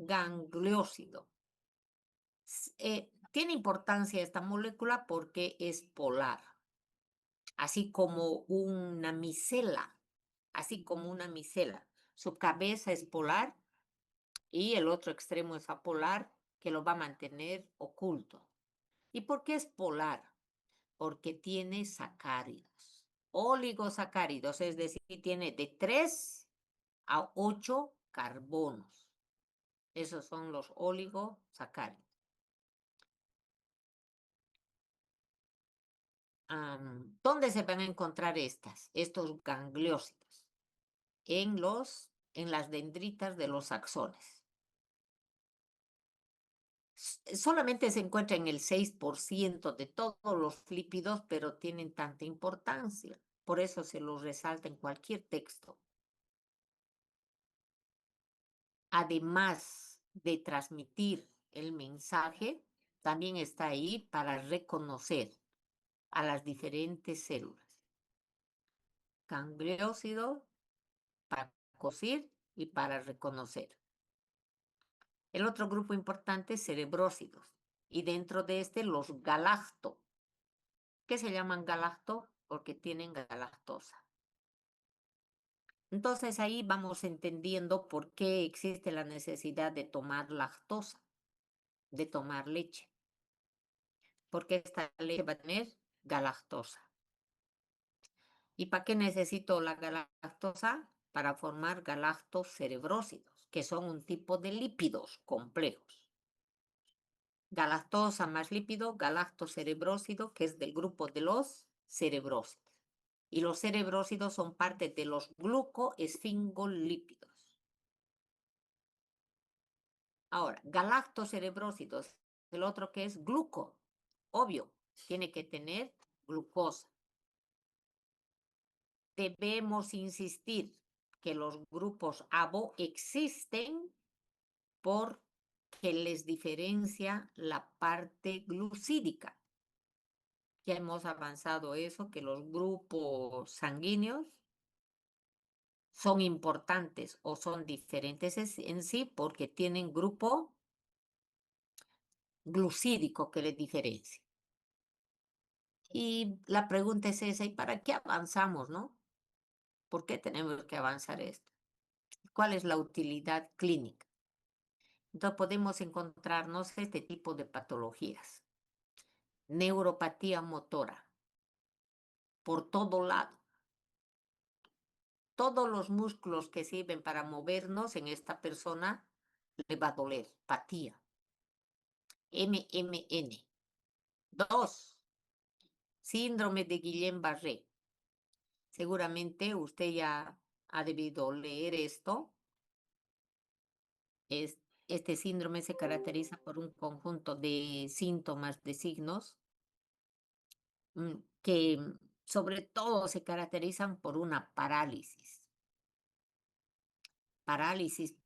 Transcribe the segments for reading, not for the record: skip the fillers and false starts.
gangliósido. Tiene importancia esta molécula porque es polar, así como una micela, Su cabeza es polar y el otro extremo es apolar, que lo va a mantener oculto. ¿Y por qué es polar? Porque tiene sacáridos, oligosacáridos, es decir, tiene de 3 a 8 carbonos. Esos son los oligosacáridos. ¿Dónde se van a encontrar estos gangliósidos? En las dendritas de los axones. Solamente se encuentra en el 6% de todos los lípidos, pero tienen tanta importancia. Por eso se los resalta en cualquier texto. Además de transmitir el mensaje, también está ahí para reconocer a las diferentes células. Gangliósido para cosir y para reconocer. El otro grupo importante es cerebrósidos, y dentro de los galacto. ¿Qué se llaman galacto? Porque tienen galactosa. Entonces ahí vamos entendiendo por qué existe la necesidad de tomar lactosa, de tomar leche. Porque esta leche va a tener galactosa. ¿Y para qué necesito la galactosa? Para formar galactocerebrósidos, que son un tipo de lípidos complejos. Galactosa más lípido, galactocerebrósido, que es del grupo de los cerebrósidos. Y los cerebrósidos son parte de los glucoesfingolípidos. Ahora, galactocerebrósidos, el otro que es gluco, obvio, tiene que tener glucosa. Debemos insistir que los grupos ABO existen porque les diferencia la parte glucídica. Ya hemos avanzado eso, que los grupos sanguíneos son importantes o son diferentes en sí porque tienen grupo glucídico que les diferencia. Y la pregunta es esa, ¿y para qué avanzamos, no? ¿Por qué tenemos que avanzar esto? ¿Cuál es la utilidad clínica? Entonces podemos encontrarnos este tipo de patologías. Neuropatía motora, por todo lado. Todos los músculos que sirven para movernos en esta persona le va a doler, patía. MMN. 2. Síndrome de Guillain-Barré. Seguramente usted ya ha debido leer esto. Este síndrome se caracteriza por un conjunto de síntomas, de signos, que sobre todo se caracterizan por una parálisis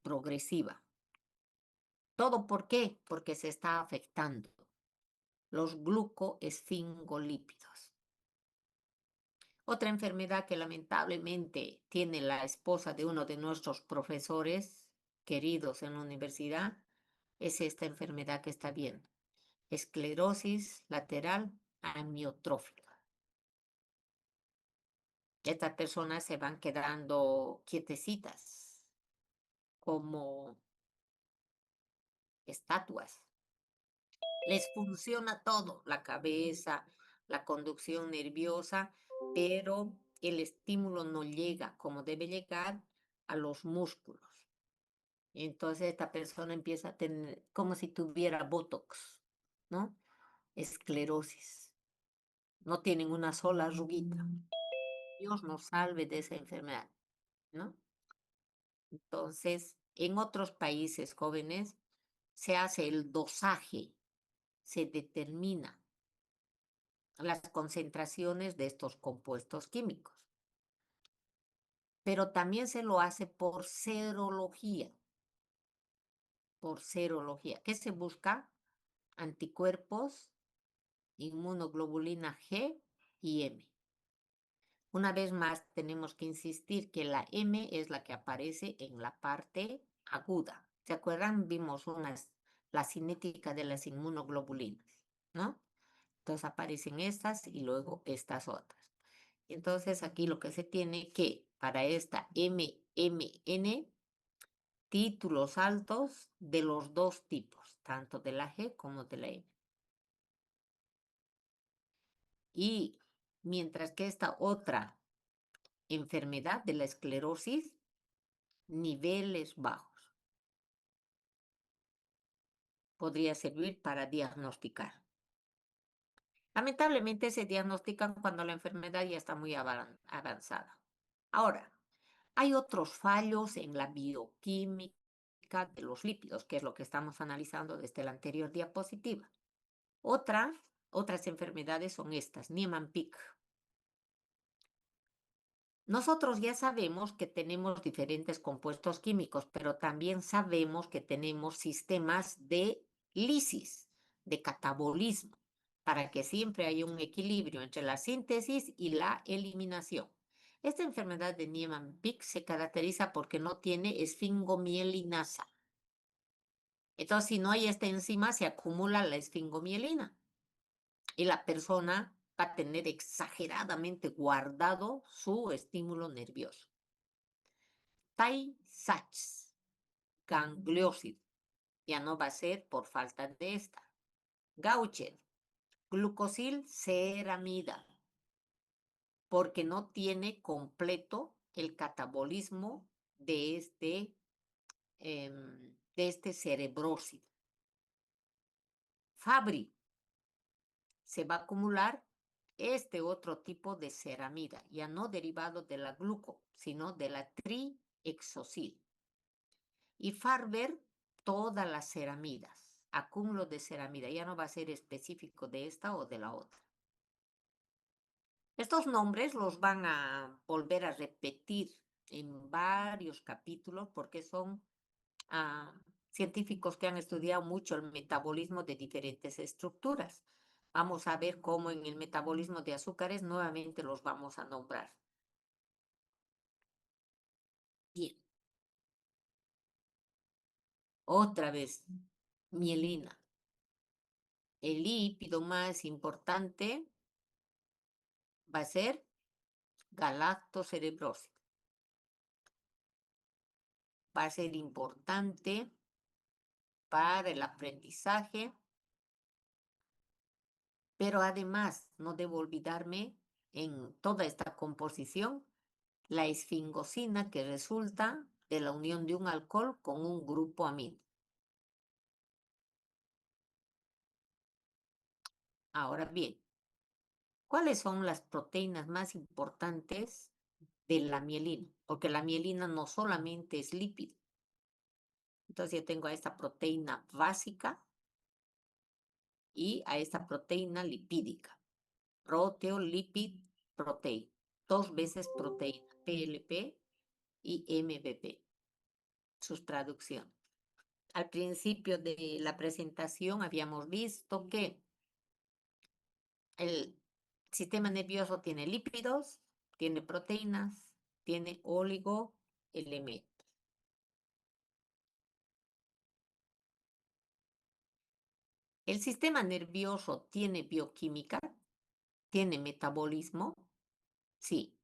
progresiva. ¿Todo por qué? Porque se está afectando los glucoesfingolípidos. Otra enfermedad que lamentablemente tiene la esposa de uno de nuestros profesores queridos en la universidad es esta enfermedad que está viendo. Esclerosis lateral amiotrófica. Estas personas se van quedando quietecitas, como estatuas. Les funciona todo, la cabeza, la conducción nerviosa, pero el estímulo no llega como debe llegar a los músculos. Entonces esta persona empieza a tener como si tuviera botox, ¿no? Esclerosis. No tienen una sola arruguita. Dios nos salve de esa enfermedad, ¿no? Entonces, en otros países jóvenes se hace el dosaje, se determina las concentraciones de estos compuestos químicos. Pero también se lo hace por serología. Por serología. ¿Qué se busca? Anticuerpos, inmunoglobulina G y M. Una vez más, tenemos que insistir que la M es la que aparece en la parte aguda, ¿Se acuerdan? Vimos la cinética de las inmunoglobulinas, ¿no? Entonces aparecen estas y luego estas otras. Entonces aquí lo que se tiene que para esta MMN, títulos altos de los dos tipos, tanto de la G como de la M. Y mientras que esta otra enfermedad de la esclerosis, niveles bajos. Podría servir para diagnosticar. Lamentablemente se diagnostican cuando la enfermedad ya está muy avanzada. Ahora, hay otros fallos en la bioquímica de los lípidos, que es lo que estamos analizando desde la anterior diapositiva. Otras enfermedades son estas, Niemann-Pick. Nosotros ya sabemos que tenemos diferentes compuestos químicos, pero también sabemos que tenemos sistemas de lisis, de catabolismo, para que siempre haya un equilibrio entre la síntesis y la eliminación. Esta enfermedad de Niemann-Pick se caracteriza porque no tiene esfingomielinasa. Entonces, si no hay esta enzima, se acumula la esfingomielina y la persona va a tener exageradamente guardado su estímulo nervioso. Tay-Sachs, gangliosido, ya no va a ser por falta de esta. Gaucher, glucosilceramida, porque no tiene completo el catabolismo de este cerebrósido. Fabry, se va a acumular este otro tipo de ceramida, ya no derivado de la gluco, sino de la triexosil. Y Farber, todas las ceramidas, acúmulo de ceramida, ya no va a ser específico de esta o de la otra. Estos nombres los van a volver a repetir en varios capítulos porque son científicos que han estudiado mucho el metabolismo de diferentes estructuras. Vamos a ver cómo en el metabolismo de azúcares nuevamente los vamos a nombrar. Bien. Otra vez, mielina. El lípido más importante va a ser galactocerebrósido. Va a ser importante para el aprendizaje, pero además no debo olvidarme en toda esta composición la esfingosina que resulta de la unión de un alcohol con un grupo amino. Ahora bien, ¿cuáles son las proteínas más importantes de la mielina? Porque la mielina no solamente es lípido. Entonces yo tengo a esta proteína básica y a esta proteína lipídica. Proteolipid protein. Dos veces proteína. PLP y MBP. Sus traducciones. Al principio de la presentación habíamos visto que el sistema nervioso tiene lípidos, tiene proteínas, tiene oligoelementos. El sistema nervioso tiene bioquímica, tiene metabolismo, sí,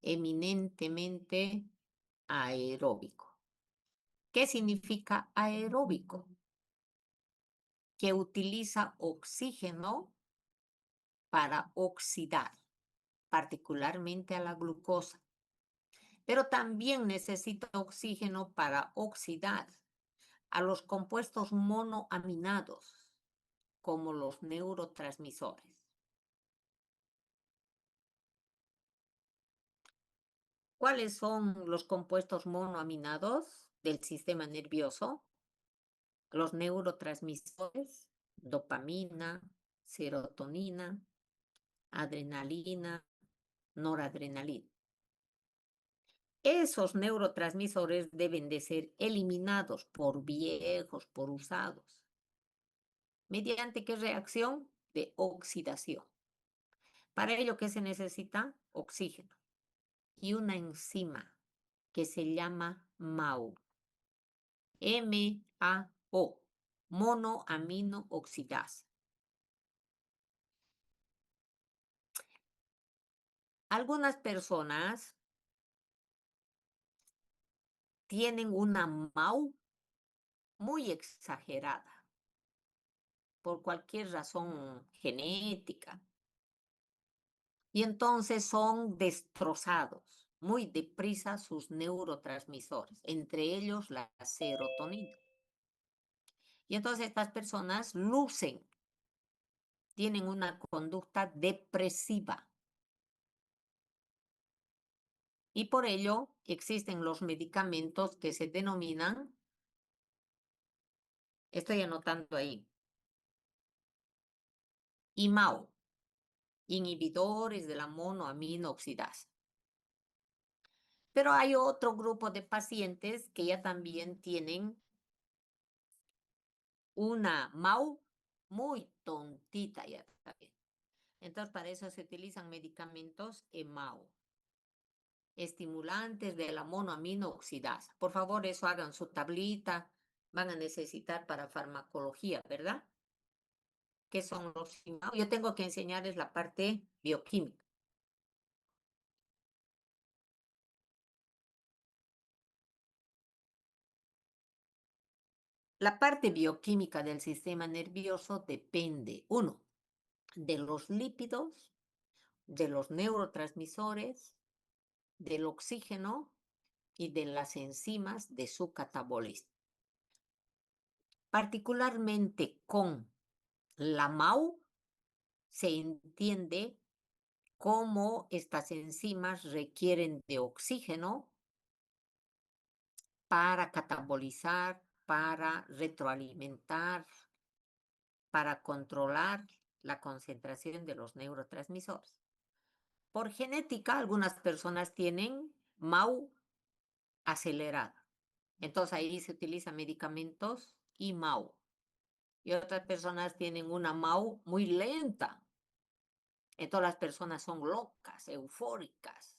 eminentemente aeróbico. ¿Qué significa aeróbico? Que utiliza oxígeno para oxidar, particularmente a la glucosa. Pero también necesita oxígeno para oxidar a los compuestos monoaminados, como los neurotransmisores. ¿Cuáles son los compuestos monoaminados del sistema nervioso? Los neurotransmisores, dopamina, serotonina, adrenalina, noradrenalina. Esos neurotransmisores deben de ser eliminados por viejos, por usados. ¿Mediante qué reacción? De oxidación. Para ello, ¿qué se necesita? Oxígeno y una enzima que se llama MAO. MAO, monoaminooxidasa. Algunas personas tienen una MAO muy exagerada por cualquier razón genética. Y entonces son destrozados muy deprisa sus neurotransmisores, entre ellos la serotonina. Y entonces estas personas lucen, tienen una conducta depresiva. Y por ello existen los medicamentos que se denominan, estoy anotando ahí, IMAO, inhibidores de la monoaminooxidasa. Pero hay otro grupo de pacientes que ya también tienen una MAO muy tontita ya también. Entonces, para eso se utilizan medicamentos EMAO, estimulantes de la monoaminooxidasa. Por favor, eso hagan su tablita, van a necesitar para farmacología, ¿verdad? ¿Qué son los EMAO? Yo tengo que enseñarles la parte bioquímica. La parte bioquímica del sistema nervioso depende, uno, de los lípidos, de los neurotransmisores, del oxígeno y de las enzimas de su catabolismo. Particularmente con la MAO se entiende cómo estas enzimas requieren de oxígeno para catabolizar, para retroalimentar, para controlar la concentración de los neurotransmisores. Por genética, algunas personas tienen MAO acelerada. Entonces ahí se utilizan medicamentos y MAO. Y otras personas tienen una MAO muy lenta. Entonces las personas son locas, eufóricas.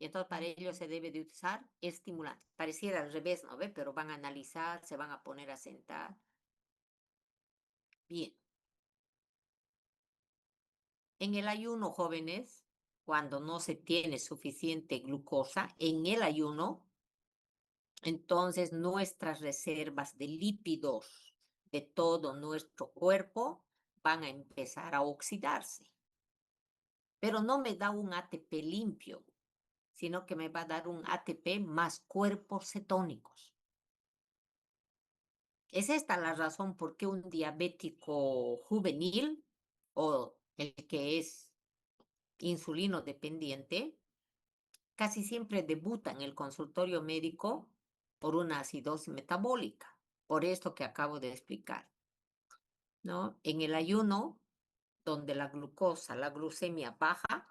Y entonces para ello se debe de utilizar estimulantes. Pareciera al revés, ¿no ve? Pero van a analizar, se van a poner a sentar. Bien. En el ayuno, jóvenes, cuando no se tiene suficiente glucosa, en el ayuno, entonces nuestras reservas de lípidos de todo nuestro cuerpo van a empezar a oxidarse. Pero no me da un ATP limpio, sino que me va a dar un ATP más cuerpos cetónicos. Es esta la razón por qué un diabético juvenil o el que es insulino dependiente casi siempre debuta en el consultorio médico por una acidosis metabólica, por esto que acabo de explicar, ¿no? En el ayuno, donde la glucosa, la glucemia baja,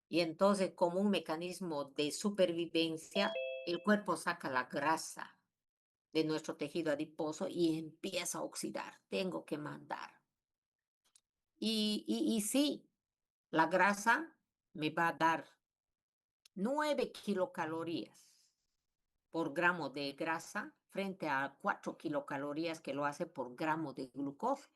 y entonces como un mecanismo de supervivencia, el cuerpo saca la grasa de nuestro tejido adiposo y empieza a oxidar. Tengo que mandar. Y sí, la grasa me va a dar 9 kilocalorías por gramo de grasa frente a 4 kilocalorías que lo hace por gramo de glucosa.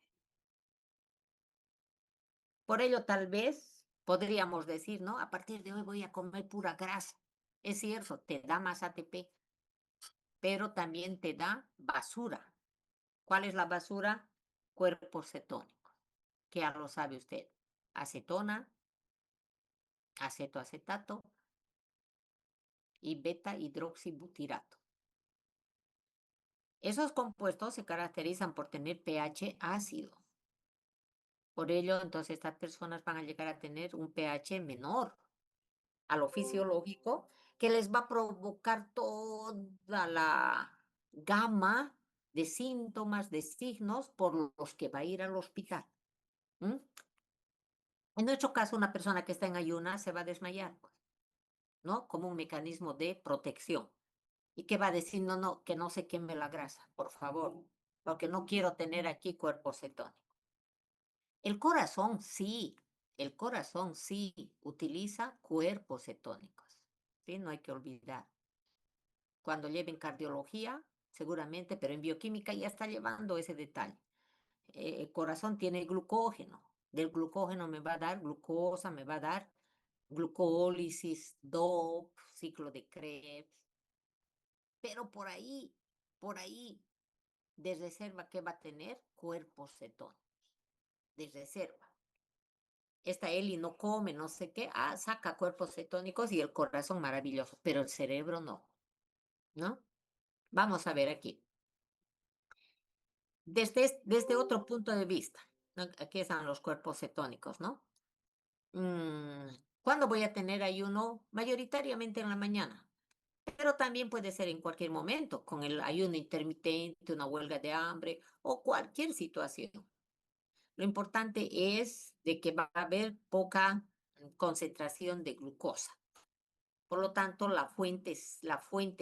Por ello, tal vez podríamos decir, ¿no? A partir de hoy voy a comer pura grasa. Es cierto, te da más ATP, pero también te da basura. ¿Cuál es la basura? Cuerpos cetónicos, que ya lo sabe usted. Acetona, acetoacetato y beta hidroxibutirato. Esos compuestos se caracterizan por tener pH ácido. Por ello, entonces estas personas van a llegar a tener un pH menor a lo fisiológico que les va a provocar toda la gama de síntomas, de signos por los que va a ir al hospital. ¿Mm? En nuestro caso, una persona que está en ayunas se va a desmayar, pues, ¿no? Como un mecanismo de protección. ¿Y qué va a decir? No, no, que no se queme la grasa, por favor, porque no quiero tener aquí cuerpo cetónico. El corazón sí utiliza cuerpos cetónicos, ¿sí? No hay que olvidar. Cuando lleven cardiología, seguramente, pero en bioquímica ya está llevando ese detalle. El corazón tiene glucógeno. Del glucógeno me va a dar glucosa, me va a dar glucólisis, DOP, ciclo de Krebs. Pero por ahí, de reserva, ¿qué va a tener? Cuerpos cetónicos, de reserva. Esta Eli no come, no sé qué, saca cuerpos cetónicos y el corazón maravilloso, pero el cerebro no, ¿no? Vamos a ver aquí. Desde otro punto de vista, ¿no? Aquí están los cuerpos cetónicos, ¿no? ¿Cuándo voy a tener ayuno? Mayoritariamente en la mañana, pero también puede ser en cualquier momento, con el ayuno intermitente, una huelga de hambre o cualquier situación. Lo importante es de que va a haber poca concentración de glucosa. Por lo tanto, la fuente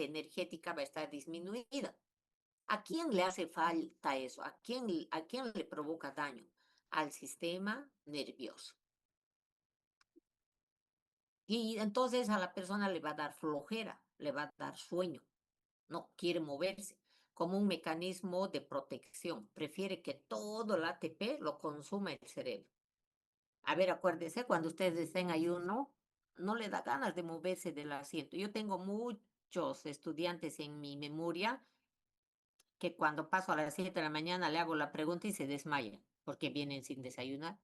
energética va a estar disminuida. ¿A quién le hace falta eso? ¿A quién le provoca daño? Al sistema nervioso. Y entonces a la persona le va a dar flojera, le va a dar sueño, no quiere moverse, como un mecanismo de protección. Prefiere que todo el ATP lo consuma el cerebro. A ver, acuérdese, cuando ustedes estén en ayuno, no le da ganas de moverse del asiento. Yo tengo muchos estudiantes en mi memoria que cuando paso a las 7 de la mañana le hago la pregunta y se desmayan porque vienen sin desayunar.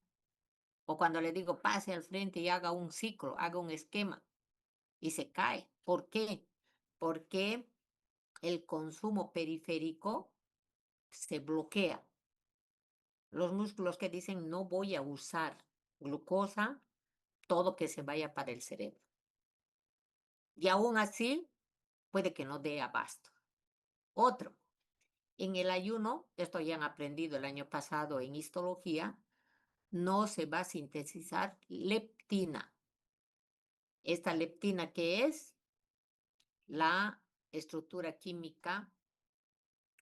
O cuando le digo pase al frente y haga un ciclo, haga un esquema y se cae. ¿Por qué? Porque el consumo periférico se bloquea. Los músculos que dicen no voy a usar glucosa, todo que se vaya para el cerebro. Y aún así puede que no dé abasto. Otro, en el ayuno, esto ya han aprendido el año pasado en histología, no se va a sintetizar leptina. Esta leptina que es la estructura química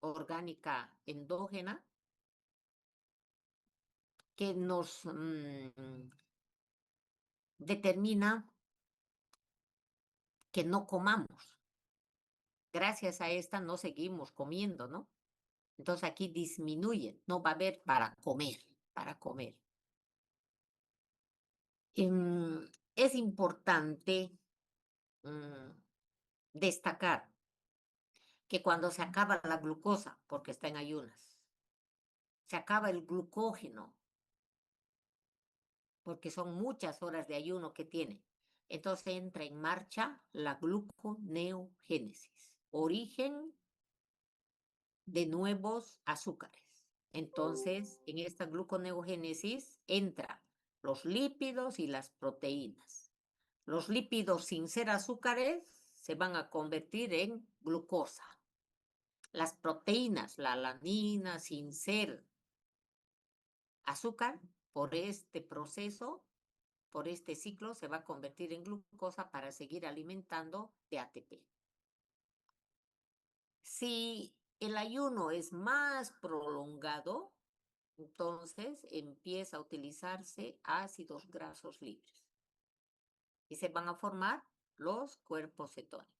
orgánica endógena que nos determina que no comamos. Gracias a esta no seguimos comiendo, ¿no? Entonces aquí disminuye, no va a haber para comer, para comer. Es importante destacar que cuando se acaba la glucosa, porque está en ayunas, se acaba el glucógeno, porque son muchas horas de ayuno que tiene. Entonces entra en marcha la gluconeogénesis, origen de nuevos azúcares. Entonces, en esta gluconeogénesis entra los lípidos y las proteínas. Los lípidos sin ser azúcares se van a convertir en glucosa. Las proteínas, la alanina, sin ser azúcar, por este proceso, por este ciclo, se va a convertir en glucosa para seguir alimentando de ATP. Si el ayuno es más prolongado, entonces empieza a utilizarse ácidos grasos libres y se van a formar los cuerpos cetónicos.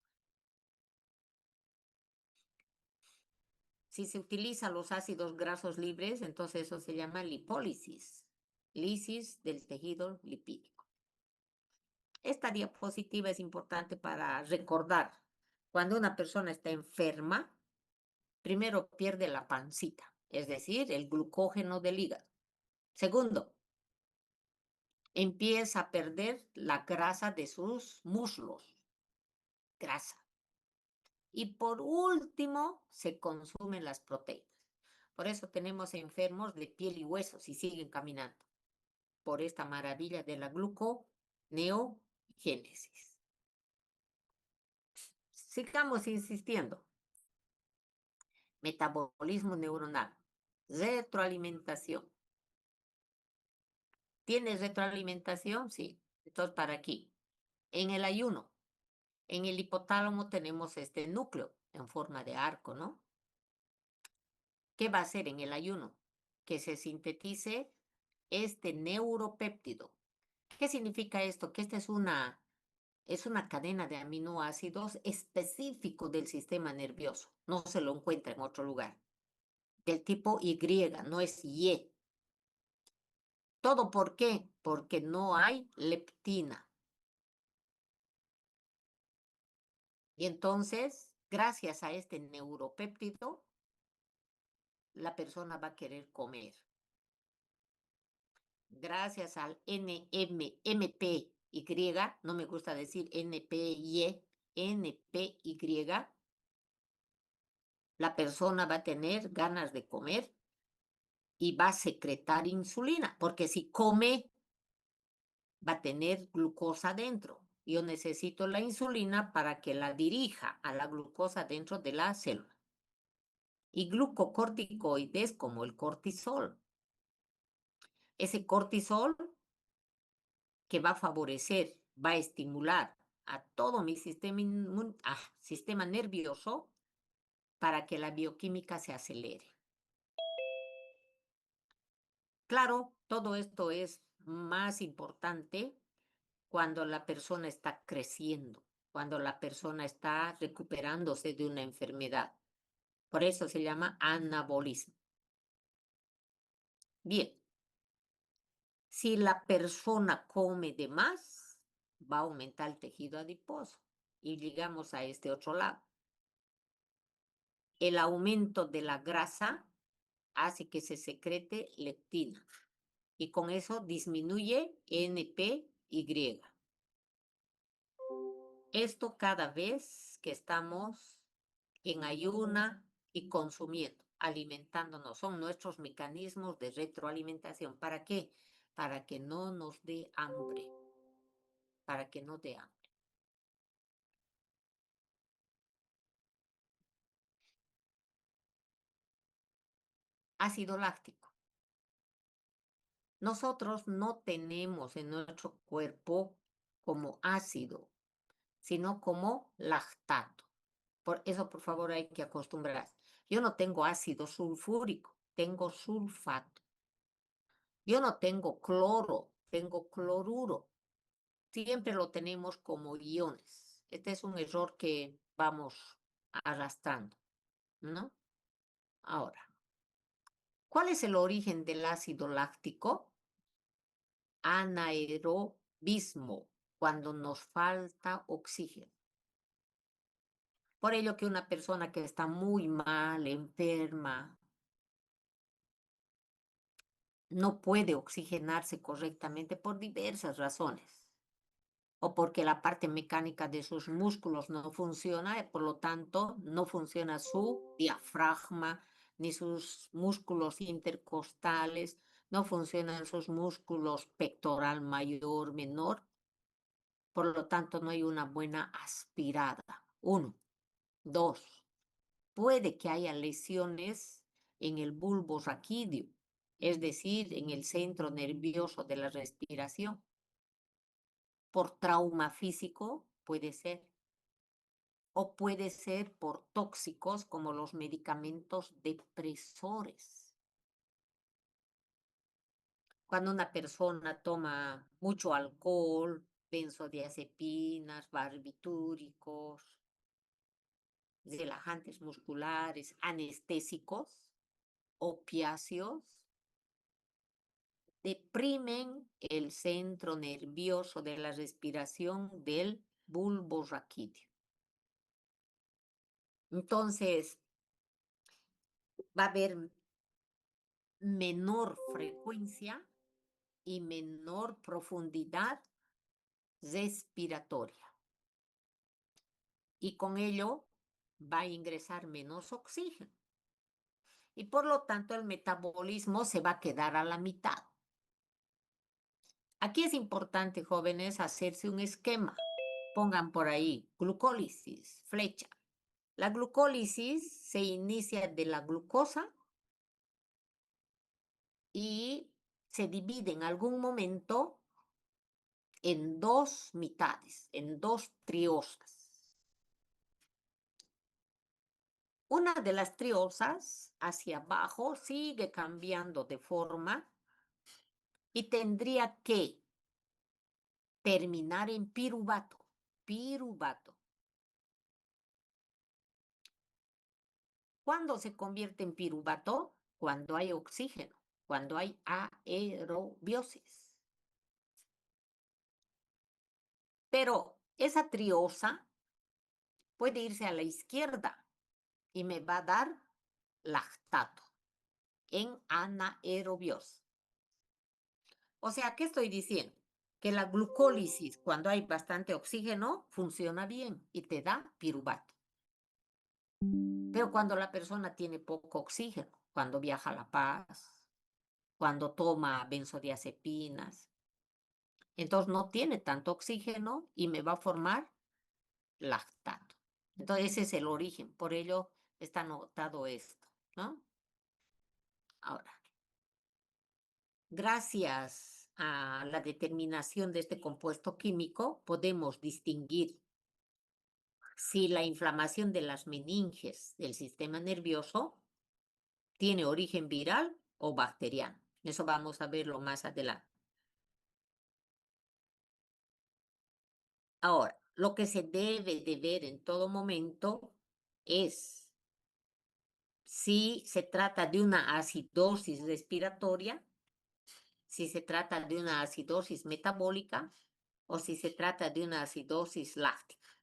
Si se utilizan los ácidos grasos libres, entonces eso se llama lipólisis, lisis del tejido lipídico. Esta diapositiva es importante para recordar. Cuando una persona está enferma, primero pierde la pancita, es decir, el glucógeno del hígado. Segundo, empieza a perder la grasa de sus muslos, grasa. Y por último, se consumen las proteínas. Por eso tenemos enfermos de piel y huesos y siguen caminando. Por esta maravilla de la gluconeogénesis. Sigamos insistiendo. Metabolismo neuronal. Retroalimentación. ¿Tienes retroalimentación? Sí. Entonces, para aquí. En el ayuno, en el hipotálamo tenemos este núcleo en forma de arco, ¿no? ¿Qué va a hacer en el ayuno? Que se sintetice este neuropéptido. ¿Qué significa esto? Que esta es una Es una cadena de aminoácidos específico del sistema nervioso. No se lo encuentra en otro lugar. Del tipo Y, no es Y. ¿Todo por qué? Porque no hay leptina. Y entonces, gracias a este neuropéptido, la persona va a querer comer. Gracias al NMPY, no me gusta decir NPY, NPY, la persona va a tener ganas de comer y va a secretar insulina, porque si come, va a tener glucosa dentro. Yo necesito la insulina para que la dirija a la glucosa dentro de la célula. Y glucocorticoides como el cortisol. Ese cortisol que va a favorecer, va a estimular a todo mi sistema nervioso para que la bioquímica se acelere. Claro, todo esto es más importante cuando la persona está creciendo, cuando la persona está recuperándose de una enfermedad. Por eso se llama anabolismo. Bien, si la persona come de más, va a aumentar el tejido adiposo. Y llegamos a este otro lado. El aumento de la grasa hace que se secrete leptina y con eso disminuye NPY. Esto cada vez que estamos en ayuna y consumiendo, alimentándonos. Son nuestros mecanismos de retroalimentación. ¿Para qué? Para que no nos dé hambre. Para que no dé hambre. Ácido láctico. Nosotros no tenemos en nuestro cuerpo como ácido, sino como lactato. Por eso, por favor, hay que acostumbrarse. Yo no tengo ácido sulfúrico, tengo sulfato. Yo no tengo cloro, tengo cloruro. Siempre lo tenemos como iones. Este es un error que vamos arrastrando, ¿no? Ahora, ¿cuál es el origen del ácido láctico? Anaerobismo, cuando nos falta oxígeno. Por ello que una persona que está muy mal, enferma, no puede oxigenarse correctamente por diversas razones. O porque la parte mecánica de sus músculos no funciona, y por lo tanto no funciona su diafragma, ni sus músculos intercostales, no funcionan sus músculos pectoral mayor, menor, por lo tanto no hay una buena aspirada. Uno. Dos, puede que haya lesiones en el bulbo raquídeo, es decir, en el centro nervioso de la respiración. Por trauma físico puede ser, o puede ser por tóxicos como los medicamentos depresores. Cuando una persona toma mucho alcohol, benzodiazepinas, barbitúricos, relajantes musculares, anestésicos, opiáceos, deprimen el centro nervioso de la respiración del bulbo raquídeo. Entonces, va a haber menor frecuencia y menor profundidad respiratoria. Y con ello va a ingresar menos oxígeno. Y por lo tanto el metabolismo se va a quedar a la mitad. Aquí es importante, jóvenes, hacerse un esquema. Pongan por ahí glucólisis, flecha. La glucólisis se inicia de la glucosa y se divide en algún momento en dos mitades, en dos triosas. Una de las triosas hacia abajo sigue cambiando de forma y tendría que terminar en piruvato. piruvato. ¿Cuándo se convierte en piruvato? Cuando hay oxígeno, cuando hay aerobiosis. Pero esa triosa puede irse a la izquierda y me va a dar lactato en anaerobiosis. O sea, ¿qué estoy diciendo? Que la glucólisis, cuando hay bastante oxígeno, funciona bien y te da piruvato. Pero cuando la persona tiene poco oxígeno, cuando viaja a La Paz, cuando toma benzodiazepinas, entonces no tiene tanto oxígeno y me va a formar lactato. Entonces ese es el origen, por ello está anotado esto, ¿no? Ahora, gracias a la determinación de este compuesto químico, podemos distinguir si la inflamación de las meninges del sistema nervioso tiene origen viral o bacteriano. Eso vamos a verlo más adelante. Ahora, lo que se debe de ver en todo momento es si se trata de una acidosis respiratoria, si se trata de una acidosis metabólica o si se trata de una acidosis láctica.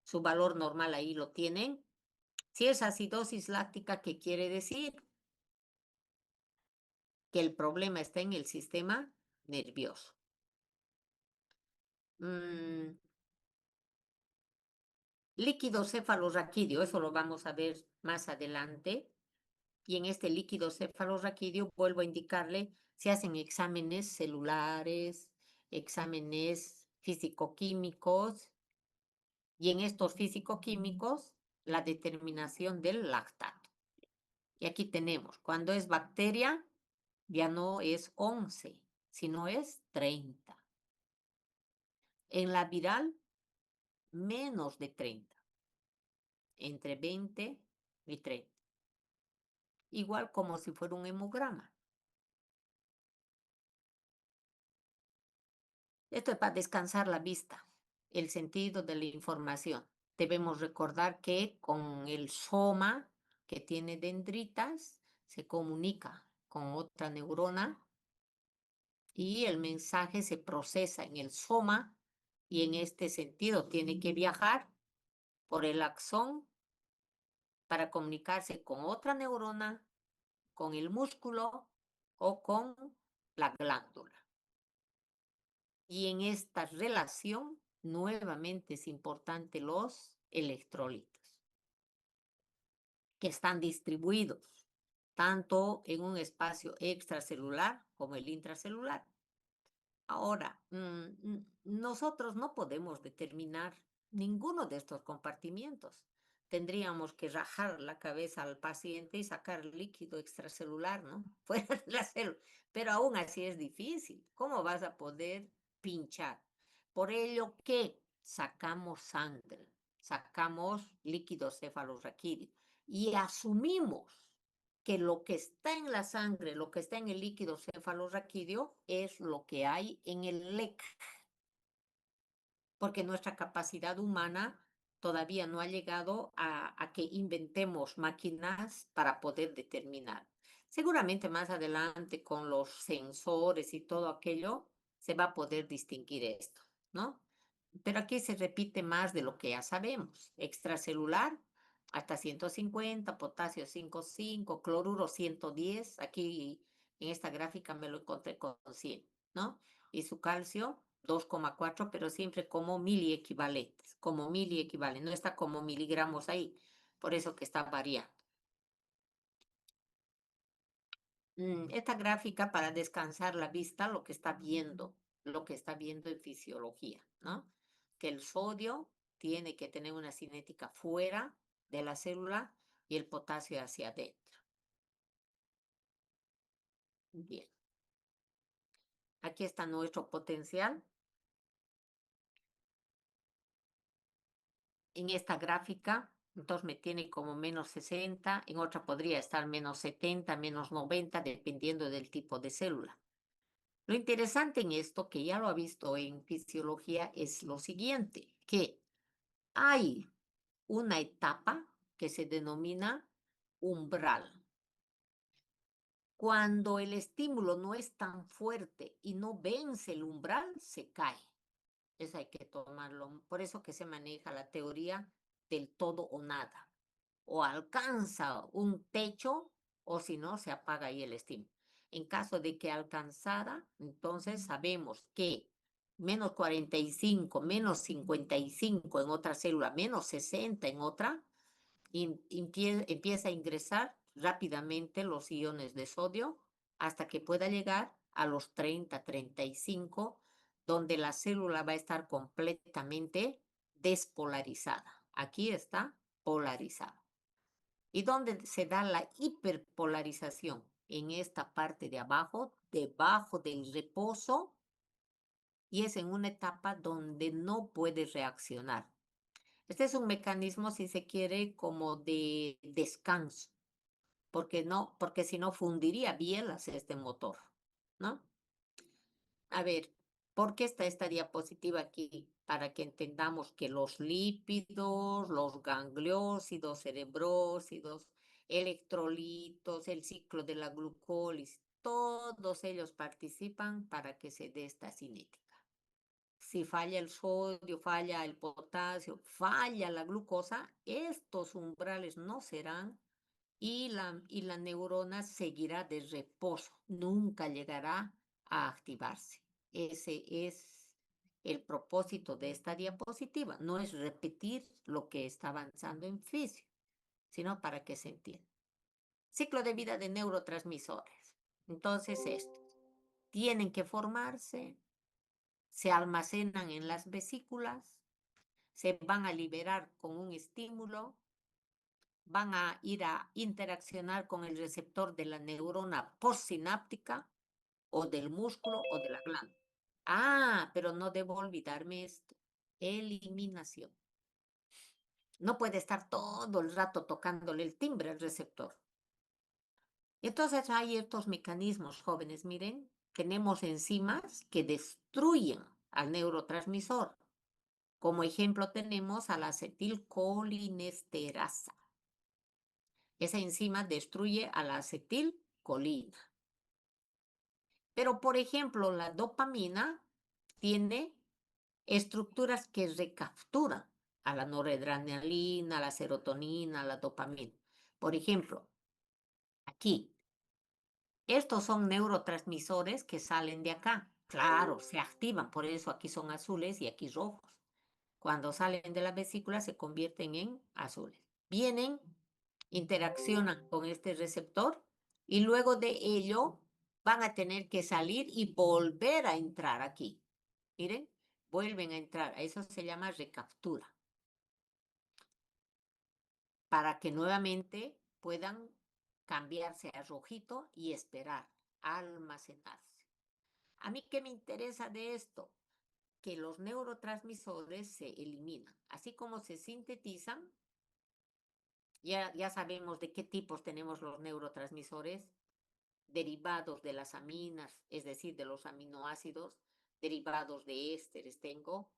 Su valor normal ahí lo tienen. Si es acidosis láctica, ¿qué quiere decir? Que el problema está en el sistema nervioso. Líquido cefalorraquídeo, eso lo vamos a ver más adelante. Y en este líquido cefalorraquídeo, vuelvo a indicarle, se hacen exámenes celulares, exámenes físico-químicos, y en estos físico-químicos, la determinación del lactato. Y aquí tenemos, cuando es bacteria, ya no es 11, sino es 30. En la viral, menos de 30, entre 20 y 30. Igual como si fuera un hemograma. Esto es para descansar la vista, el sentido de la información. Debemos recordar que con el soma que tiene dendritas se comunica con otra neurona y el mensaje se procesa en el soma y en este sentido tiene que viajar por el axón para comunicarse con otra neurona, con el músculo o con la glándula. Y en esta relación, nuevamente es importante los electrolitos, que están distribuidos tanto en un espacio extracelular como el intracelular. Ahora, nosotros no podemos determinar ninguno de estos compartimientos. Tendríamos que rajar la cabeza al paciente y sacar líquido extracelular, ¿no? Fuera de la célula. Pero aún así es difícil. ¿Cómo vas a poder pinchar? Por ello que sacamos sangre, sacamos líquido cefalorraquídeo y asumimos que lo que está en la sangre, lo que está en el líquido cefalorraquídeo es lo que hay en el LEC, porque nuestra capacidad humana todavía no ha llegado a que inventemos máquinas para poder determinar. Seguramente más adelante con los sensores y todo aquello se va a poder distinguir esto, ¿no? Pero aquí se repite más de lo que ya sabemos. Extracelular hasta 150, potasio 5,5, cloruro 110. Aquí en esta gráfica me lo encontré con 100, ¿no? Y su calcio 2,4, pero siempre como miliequivalentes, no está como miligramos ahí, por eso que está variando. Esta gráfica para descansar la vista, lo que está viendo en fisiología, ¿no? Que el sodio tiene que tener una cinética fuera de la célula y el potasio hacia adentro. Bien. Aquí está nuestro potencial. En esta gráfica, entonces me tiene como menos 60, en otra podría estar menos 70, menos 90, dependiendo del tipo de célula. Lo interesante en esto, que ya lo ha visto en fisiología, es lo siguiente, que hay una etapa que se denomina umbral. Cuando el estímulo no es tan fuerte y no vence el umbral, se cae. Eso hay que tomarlo. Por eso que se maneja la teoría del todo o nada. O alcanza un techo o si no, se apaga ahí el estímulo. En caso de que alcanzara, entonces sabemos que menos 45, menos 55 en otra célula, menos 60 en otra, empieza a ingresar rápidamente los iones de sodio hasta que pueda llegar a los 30, 35, donde la célula va a estar completamente despolarizada. Aquí está polarizada. ¿Y dónde se da la hiperpolarización? En esta parte de abajo, debajo del reposo, y es en una etapa donde no puede reaccionar. Este es un mecanismo, si se quiere, como de descanso, porque no, porque si no fundiría bielas este motor, ¿no? A ver, ¿por qué está esta diapositiva aquí? Para que entendamos que los lípidos, los gangliósidos, cerebrósidos, electrolitos, el ciclo de la glucólisis, todos ellos participan para que se dé esta cinética. Si falla el sodio, falla el potasio, falla la glucosa, estos umbrales no serán y la neurona seguirá de reposo, nunca llegará a activarse. Ese es el propósito de esta diapositiva, no es repetir lo que está avanzando en física, sino para que se entienda. Ciclo de vida de neurotransmisores. Entonces, estos tienen que formarse, se almacenan en las vesículas, se van a liberar con un estímulo, van a ir a interaccionar con el receptor de la neurona postsináptica o del músculo o de la glándula. Ah, pero no debo olvidarme esto. Eliminación. No puede estar todo el rato tocándole el timbre al receptor. Entonces hay estos mecanismos, jóvenes, miren, tenemos enzimas que destruyen al neurotransmisor. Como ejemplo tenemos a la acetilcolinesterasa. Esa enzima destruye a la acetilcolina. Pero, por ejemplo, la dopamina tiene estructuras que recapturan a la noradrenalina, a la serotonina, a la dopamina. Por ejemplo, aquí, estos son neurotransmisores que salen de acá. Claro, se activan, por eso aquí son azules y aquí rojos. Cuando salen de la vesícula se convierten en azules. Vienen, interaccionan con este receptor y luego de ello van a tener que salir y volver a entrar aquí. Miren, vuelven a entrar. A eso se llama recaptura. Para que nuevamente puedan cambiarse a rojito y esperar, almacenarse. ¿A mí qué me interesa de esto? Que los neurotransmisores se eliminan. Así como se sintetizan, ya sabemos de qué tipos tenemos los neurotransmisores, derivados de las aminas, es decir, de los aminoácidos, derivados de ésteres tengo,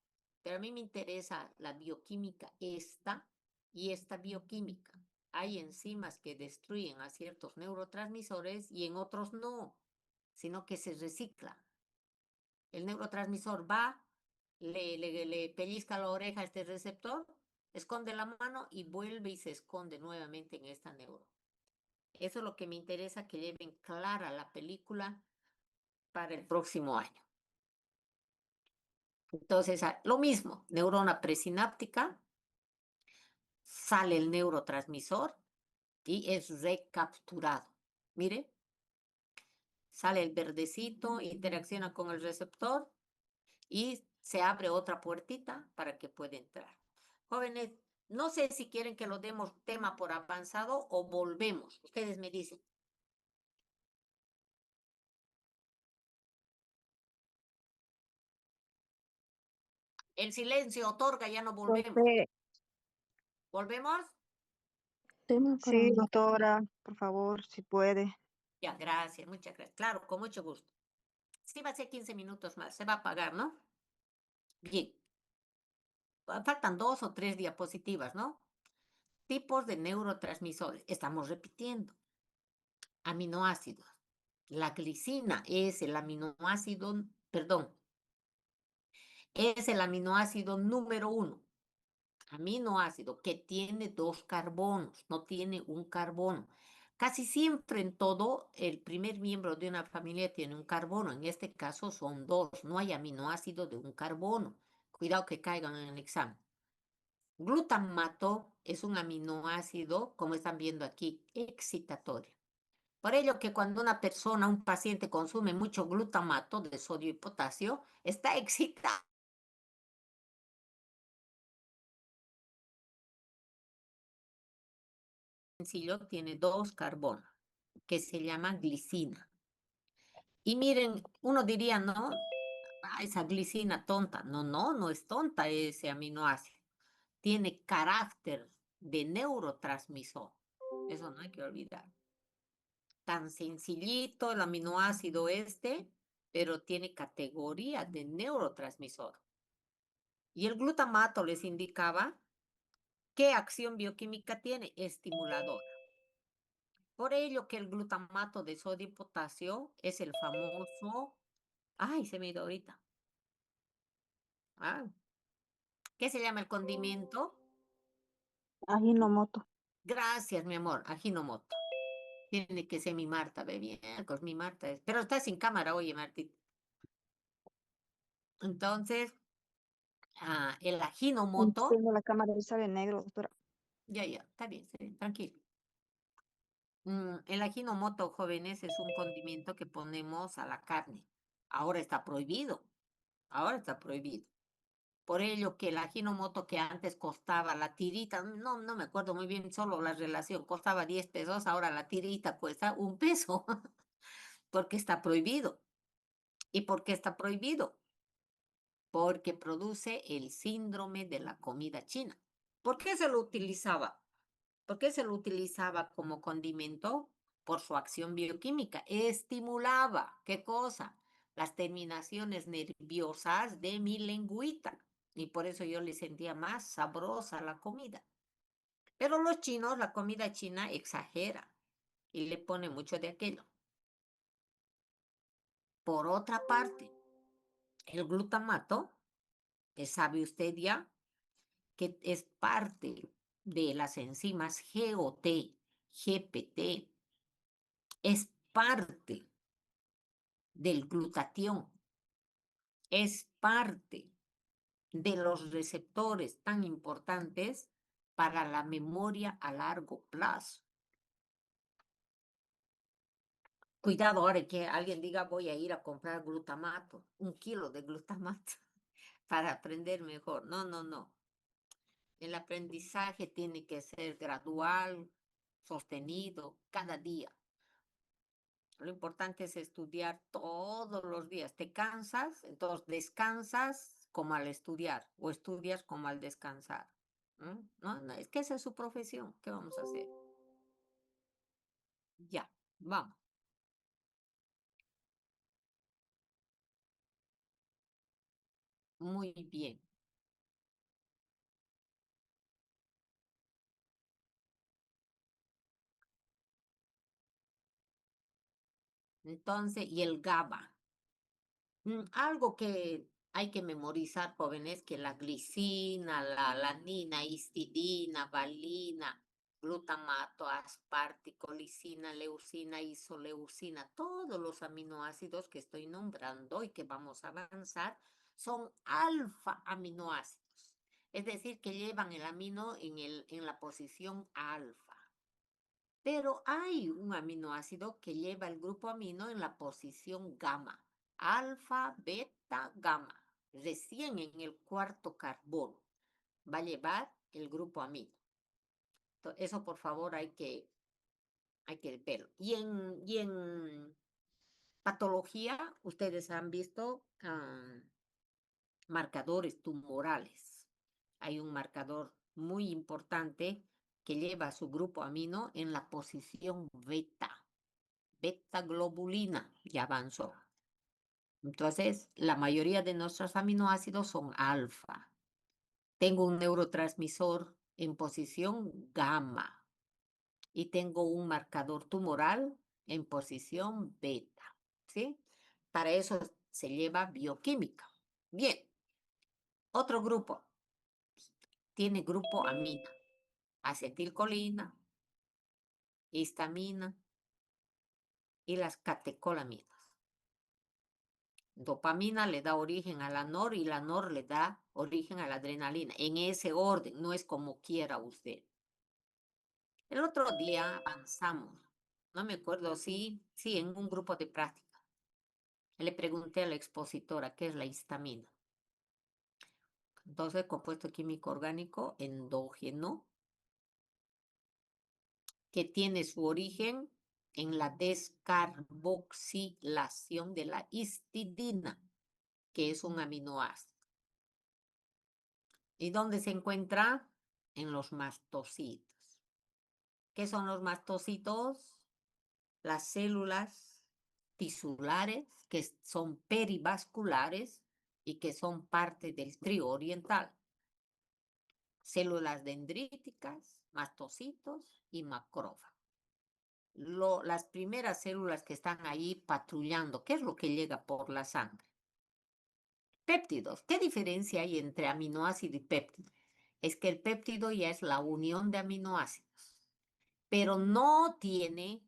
pero a mí me interesa la bioquímica esta y esta bioquímica. Hay enzimas que destruyen a ciertos neurotransmisores y en otros no, sino que se recicla. El neurotransmisor va, le pellizca la oreja a este receptor, esconde la mano y vuelve y se esconde nuevamente en esta neurona. Eso es lo que me interesa que lleven clara la película para el próximo año. Entonces, lo mismo, neurona presináptica, sale el neurotransmisor y es recapturado. Mire, sale el verdecito, interacciona con el receptor y se abre otra puertita para que pueda entrar. Jóvenes, no sé si quieren que lo demos tema por avanzado o volvemos. Ustedes me dicen. El silencio otorga, ya no volvemos. Profe, ¿Volvemos? Tema para sí, doctora, por favor, si puede. Ya, gracias, muchas gracias. Claro, con mucho gusto. Sí, va a ser 15 minutos más, se va a apagar, ¿no? Bien, faltan 2 o 3 diapositivas, ¿no? Tipos de neurotransmisores. Estamos repitiendo. Aminoácidos. La glicina es el aminoácido, perdón, es el aminoácido número 1. Aminoácido que tiene 2 carbonos, no tiene un carbono. Casi siempre en todo, el primer miembro de una familia tiene un carbono. En este caso son 2. No hay aminoácido de un carbono. Cuidado que caigan en el examen. Glutamato es un aminoácido, como están viendo aquí, excitatorio. Por ello que cuando una persona, un paciente consume mucho glutamato de sodio y potasio, está excitado. Sencillo, tiene 2 carbonos, que se llama glicina. Y miren, uno diría, no, esa glicina tonta. No, no, no es tonta ese aminoácido. Tiene carácter de neurotransmisor. Eso no hay que olvidar. Tan sencillito el aminoácido este, pero tiene categoría de neurotransmisor. Y el glutamato les indicaba qué acción bioquímica tiene, estimuladora. Por ello que el glutamato de sodio y potasio es el famoso, ay, se me ha ido ahorita. Ah, ¿qué se llama el condimento? Ajinomoto. Gracias, mi amor, Ajinomoto. Tiene que ser mi Marta, ve bien, pues mi Marta es. Pero está sin cámara, oye, Martita. Entonces, el Ajinomoto, Tengo la cámara y sale negro, doctora. ya, está bien, tranquilo. El Ajinomoto, jóvenes, es un condimento que ponemos a la carne. Ahora está prohibido, ahora está prohibido. Por ello que el Ajinomoto que antes costaba la tirita, no me acuerdo muy bien solo la relación, costaba 10 pesos, ahora la tirita cuesta 1 peso, porque está prohibido. ¿Y por qué está prohibido? Porque produce el síndrome de la comida china. ¿Por qué se lo utilizaba? ¿Por qué se lo utilizaba como condimento? Por su acción bioquímica. Estimulaba, ¿qué cosa? Las terminaciones nerviosas de mi lengüita. Y por eso yo le sentía más sabrosa la comida. Pero los chinos, la comida china exagera y le pone mucho de aquello. Por otra parte, el glutamato, sabe usted ya que es parte de las enzimas GOT, GPT, es parte del glutatión, es parte de los receptores tan importantes para la memoria a largo plazo. Cuidado ahora que alguien diga voy a ir a comprar glutamato, 1 kilo de glutamato para aprender mejor. No, no, no. El aprendizaje tiene que ser gradual, sostenido, cada día. Lo importante es estudiar todos los días. ¿Te cansas? Entonces descansas como al estudiar o estudias como al descansar. No, no, es que esa es su profesión. ¿Qué vamos a hacer? Ya, vamos. Muy bien. Entonces, y el GABA. Algo que hay que memorizar, jóvenes, que la glicina, la alanina, histidina, valina, glutamato, aspartico, lisina, leucina, isoleucina, todos los aminoácidos que estoy nombrando y que vamos a avanzar son alfa aminoácidos. Es decir, que llevan el amino en la posición alfa. Pero hay un aminoácido que lleva el grupo amino en la posición gamma, alfa, beta, gamma. Recién en el 4 carbono va a llevar el grupo amino. Eso por favor hay que verlo. Y en patología, ustedes han visto marcadores tumorales. Hay un marcador muy importante que lleva a su grupo amino en la posición beta. Beta globulina, ya avanzó. Entonces, la mayoría de nuestros aminoácidos son alfa. Tengo un neurotransmisor en posición gamma y tengo un marcador tumoral en posición beta, ¿sí? Para eso se lleva bioquímica. Bien, otro grupo tiene grupo amina, acetilcolina, histamina y las catecolaminas. Dopamina le da origen a la NOR y la NOR le da origen a la adrenalina. En ese orden, no es como quiera usted. El otro día avanzamos, no me acuerdo, sí, en un grupo de práctica. Le pregunté a la expositora qué es la histamina. Entonces, compuesto químico orgánico endógeno que tiene su origen en la descarboxilación de la histidina, que es un aminoácido. ¿Y dónde se encuentra? En los mastocitos. ¿Qué son los mastocitos? Las células tisulares que son perivasculares y que son parte del trío oriental. Células dendríticas, mastocitos y macrófagos. Las primeras células que están ahí patrullando, ¿qué es lo que llega por la sangre? Péptidos. ¿Qué diferencia hay entre aminoácido y péptido? Es que el péptido ya es la unión de aminoácidos, pero no tiene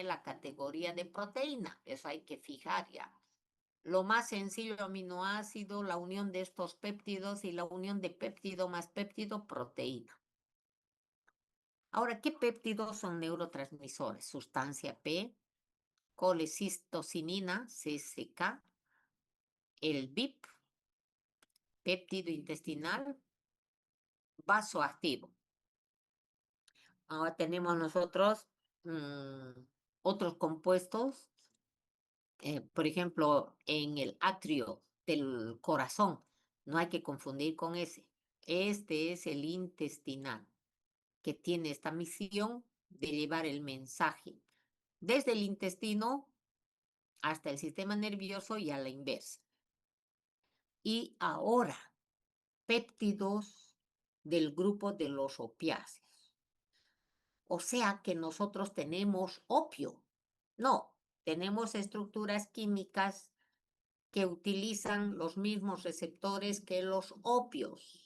la categoría de proteína. Eso hay que fijar ya. Lo más sencillo, aminoácido, la unión de estos péptidos y la unión de péptido más péptido, proteína. Ahora, ¿qué péptidos son neurotransmisores? Sustancia P, colecistocinina, CCK, el BIP, péptido intestinal, vasoactivo. Ahora tenemos nosotros otros compuestos, por ejemplo, en el atrio del corazón. No hay que confundir con ese. Este es el intestinal, que tiene esta misión de llevar el mensaje desde el intestino hasta el sistema nervioso y a la inversa. Y ahora, péptidos del grupo de los opiáceos. O sea que nosotros tenemos opio. No, tenemos estructuras químicas que utilizan los mismos receptores que los opios.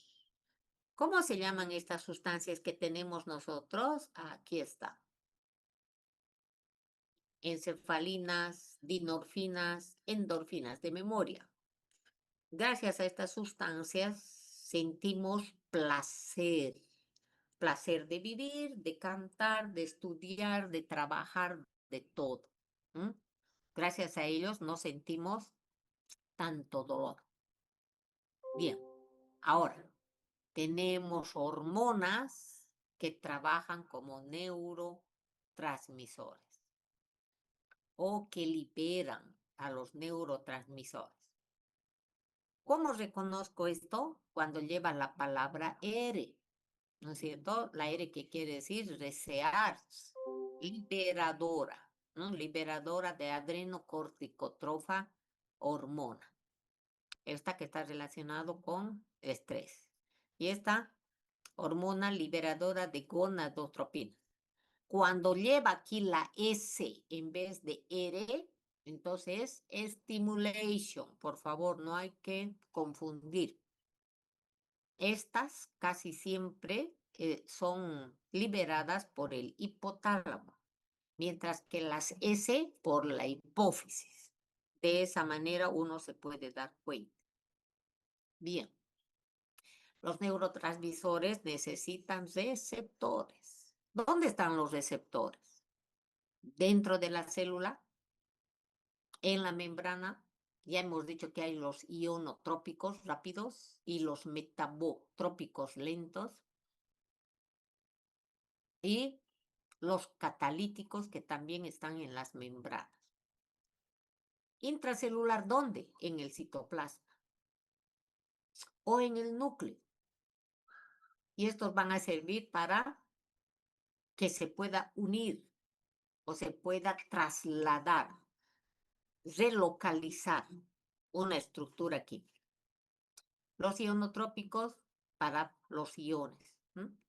¿Cómo se llaman estas sustancias que tenemos nosotros? Aquí está. Encefalinas, dinorfinas, endorfinas de memoria. Gracias a estas sustancias sentimos placer, placer de vivir, de cantar, de estudiar, de trabajar, de todo. Gracias a ellos no sentimos tanto dolor. Bien, ahora tenemos hormonas que trabajan como neurotransmisores o que liberan a los neurotransmisores. ¿Cómo reconozco esto? Cuando lleva la palabra R, ¿no es cierto? La R que quiere decir desear, liberadora, ¿no? Liberadora de adrenocorticotrofa hormona. Esta que está relacionado con estrés. Y esta hormona liberadora de gonadotropina. Cuando lleva aquí la S en vez de R, entonces stimulation. Por favor, no hay que confundir. Estas casi siempre son liberadas por el hipotálamo, mientras que las S por la hipófisis. De esa manera uno se puede dar cuenta. Bien, los neurotransmisores necesitan receptores. ¿Dónde están los receptores? Dentro de la célula, en la membrana. Ya hemos dicho que hay los ionotrópicos rápidos y los metabotrópicos lentos y los catalíticos que también están en las membranas. Intracelular, ¿dónde? En el citoplasma o en el núcleo. Y estos van a servir para que se pueda unir o se pueda trasladar relocalizar una estructura química. Los ionotrópicos para los iones.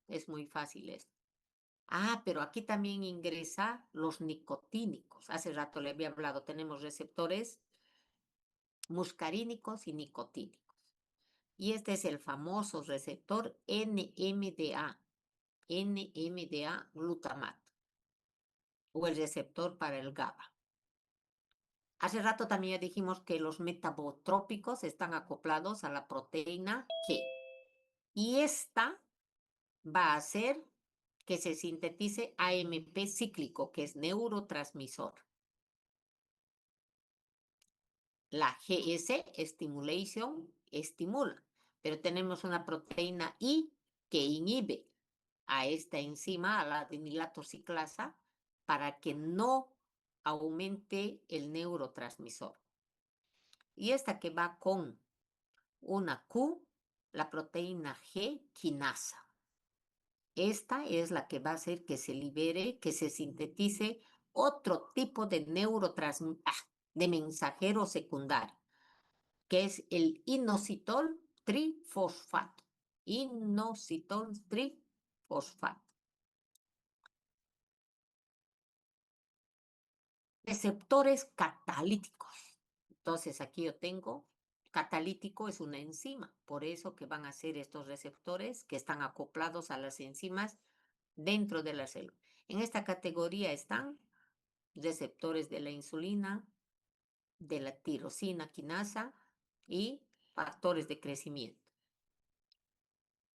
Es muy fácil esto. Pero aquí también ingresa los nicotínicos. Hace rato le había hablado, tenemos receptores muscarínicos y nicotínicos. Y este es el famoso receptor NMDA, NMDA glutamato, o el receptor para el GABA. Hace rato también ya dijimos que los metabotrópicos están acoplados a la proteína G. Y esta va a hacer que se sintetice AMP cíclico, que es neurotransmisor. La GS, stimulation, estimula, pero tenemos una proteína I que inhibe a esta enzima, a la adenilato ciclasa, para que no aumente el neurotransmisor. Y esta que va con una Q, la proteína G quinasa. Esta es la que va a hacer que se libere, que se sintetice otro tipo de de mensajero secundario, que es el inositol trifosfato. Inositol trifosfato. Receptores catalíticos. Entonces aquí yo tengo, catalítico es una enzima, por eso que van a ser estos receptores que están acoplados a las enzimas dentro de la célula. En esta categoría están receptores de la insulina, de la tirosina quinasa y factores de crecimiento.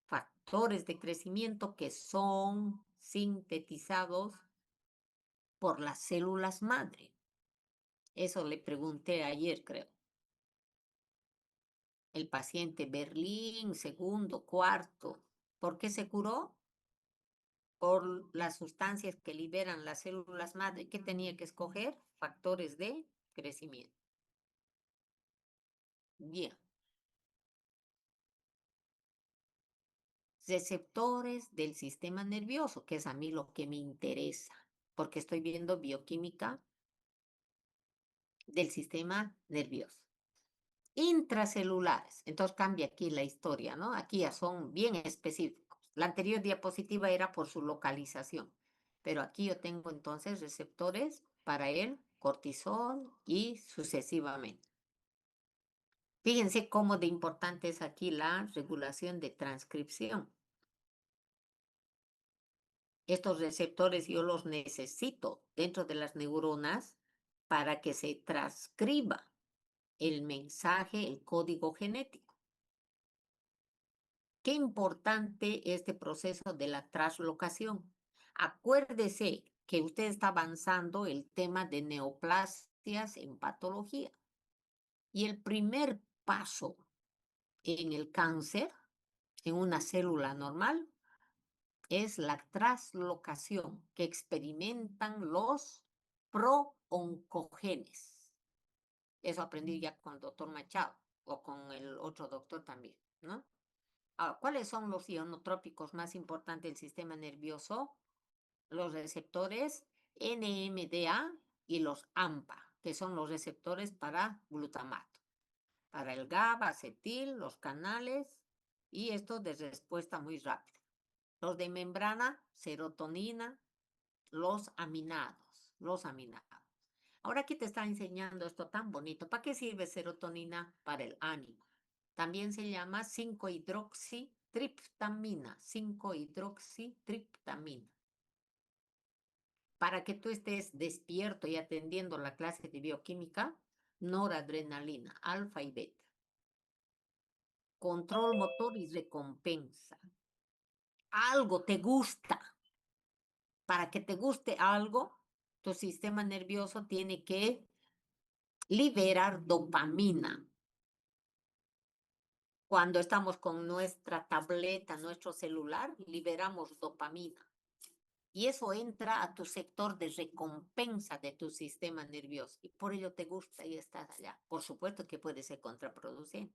Factores de crecimiento que son sintetizados por las células madre. Eso le pregunté ayer, creo. El paciente Berlín, segundo, cuarto. ¿Por qué se curó? Por las sustancias que liberan las células madre. ¿Qué tenía que escoger? Factores de crecimiento. Bien. Receptores del sistema nervioso, que es a mí lo que me interesa, porque estoy viendo bioquímica del sistema nervioso. Intracelulares, entonces cambia aquí la historia, ¿no? Aquí ya son bien específicos. La anterior diapositiva era por su localización, pero aquí yo tengo entonces receptores para el cortisol y sucesivamente. Fíjense cómo de importante es aquí la regulación de transcripción. Estos receptores yo los necesito dentro de las neuronas para que se transcriba el mensaje, el código genético. Qué importante este proceso de la translocación. Acuérdese que usted está avanzando el tema de neoplasias en patología. Y el primer paso en el cáncer, en una célula normal, es la translocación que experimentan los prooncogenes. Eso aprendí ya con el doctor Machado o con el otro doctor también, ¿no? Ahora, ¿cuáles son los ionotrópicos más importantes del sistema nervioso? Los receptores NMDA y los AMPA, que son los receptores para glutamato, para el GABA, acetil, los canales y estos de respuesta muy rápida. Los de membrana, serotonina, los aminados, los aminados. Ahora aquí te está enseñando esto tan bonito. ¿Para qué sirve serotonina? Para el ánimo. También se llama 5-hidroxitriptamina, 5-hidroxitriptamina. Para que tú estés despierto y atendiendo la clase de bioquímica, noradrenalina, alfa y beta. Control motor y recompensa. Algo te gusta. Para que te guste algo, tu sistema nervioso tiene que liberar dopamina. Cuando estamos con nuestra tableta, nuestro celular, liberamos dopamina. Y eso entra a tu sector de recompensa de tu sistema nervioso. Y por ello te gusta y estás allá. Por supuesto que puede ser contraproducente.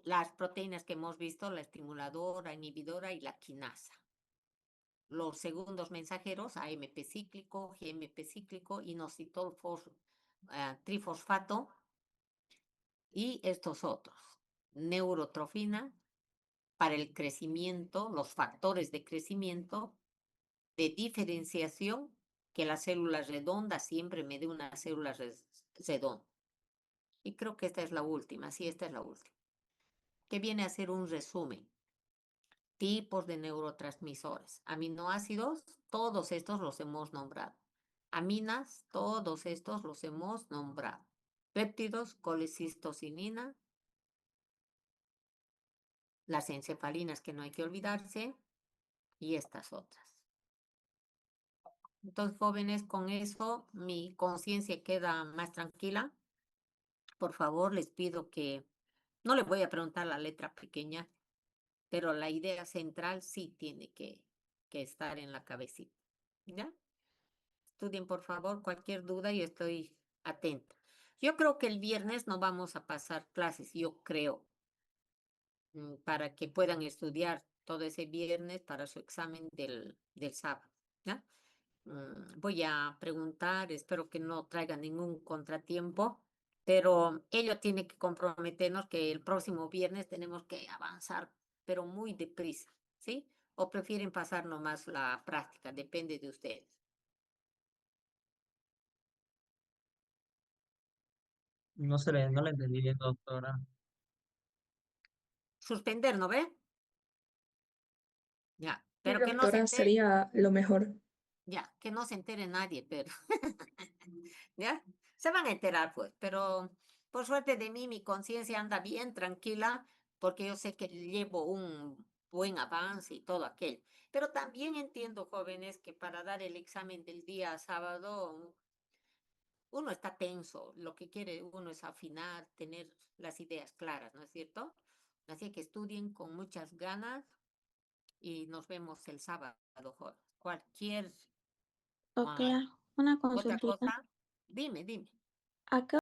Las proteínas que hemos visto, la estimuladora, inhibidora y la quinasa. los segundos mensajeros, AMP cíclico, GMP cíclico, inositol trifosfato y estos otros. Neurotrofina para el crecimiento, los factores de crecimiento, de diferenciación, que la célula redonda siempre me dé una célula redonda. Y creo que esta es la última, sí, esta es la última, que viene a ser un resumen. Tipos de neurotransmisores. Aminoácidos, todos estos los hemos nombrado. Aminas, todos estos los hemos nombrado. Péptidos, colecistocinina, las encefalinas que no hay que olvidarse y estas otras. Entonces, jóvenes, con eso mi conciencia queda más tranquila. Por favor, les pido que no les voy a preguntar la letra pequeña, pero la idea central sí tiene que estar en la cabecita. ¿Ya? Estudien, por favor, cualquier duda y estoy atenta. Yo creo que el viernes no vamos a pasar clases, yo creo, para que puedan estudiar todo ese viernes para su examen del sábado. ¿Ya? Voy a preguntar, espero que no traiga ningún contratiempo, pero ello tiene que comprometernos que el próximo viernes tenemos que avanzar, pero muy deprisa, ¿sí? O prefieren pasar nomás la práctica, depende de ustedes. No le entendí bien, doctora. Suspender, ¿no ve? Ya, Sí, pero que no se doctora, entere, sería lo mejor. ya, que no se entere nadie, pero, ¿ya? Se van a enterar, pues, pero por suerte de mí, mi conciencia anda bien tranquila, porque yo sé que llevo un buen avance y todo aquello. Pero también entiendo, jóvenes, que para dar el examen del día sábado, uno está tenso, lo que quiere uno es afinar, tener las ideas claras, ¿no es cierto? Así que estudien con muchas ganas y nos vemos el sábado, jóvenes. Cualquier Doctora, una otra consultita. cosa, dime, dime. ¿A qué